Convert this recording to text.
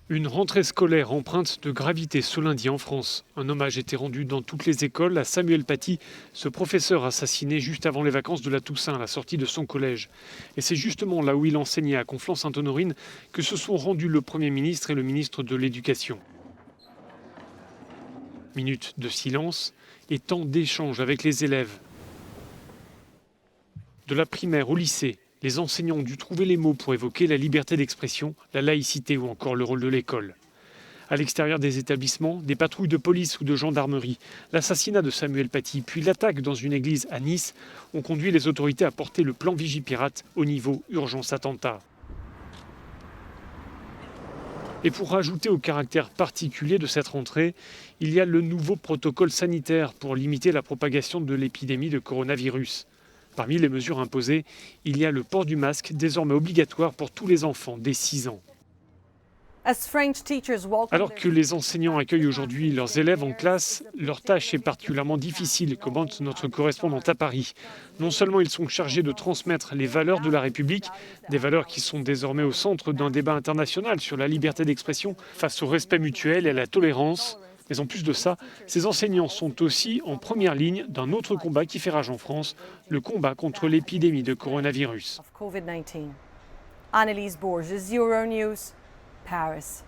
Une rentrée scolaire empreinte de gravité ce lundi en France. Un hommage était rendu dans toutes les écoles à Samuel Paty, ce professeur assassiné juste avant les vacances de la Toussaint à la sortie de son collège. Et c'est justement là où il enseignait à Conflans-Sainte-Honorine que se sont rendus le Premier ministre et le ministre de l'Éducation. Minutes de silence et temps d'échange avec les élèves. De la primaire au lycée, les enseignants ont dû trouver les mots pour évoquer la liberté d'expression, la laïcité ou encore le rôle de l'école. À l'extérieur des établissements, des patrouilles de police ou de gendarmerie, l'assassinat de Samuel Paty, puis l'attaque dans une église à Nice ont conduit les autorités à porter le plan Vigipirate au niveau urgence attentat. Et pour rajouter au caractère particulier de cette rentrée, il y a le nouveau protocole sanitaire pour limiter la propagation de l'épidémie de coronavirus. Parmi les mesures imposées, il y a le port du masque, désormais obligatoire pour tous les enfants dès 6 ans. Alors que les enseignants accueillent aujourd'hui leurs élèves en classe, leur tâche est particulièrement difficile, commente notre correspondante à Paris. Non seulement ils sont chargés de transmettre les valeurs de la République, des valeurs qui sont désormais au centre d'un débat international sur la liberté d'expression face au respect mutuel et à la tolérance, mais en plus de ça, ces enseignants sont aussi en première ligne d'un autre combat qui fait rage en France, le combat contre l'épidémie de coronavirus. Annelise Borges, Euronews, Paris.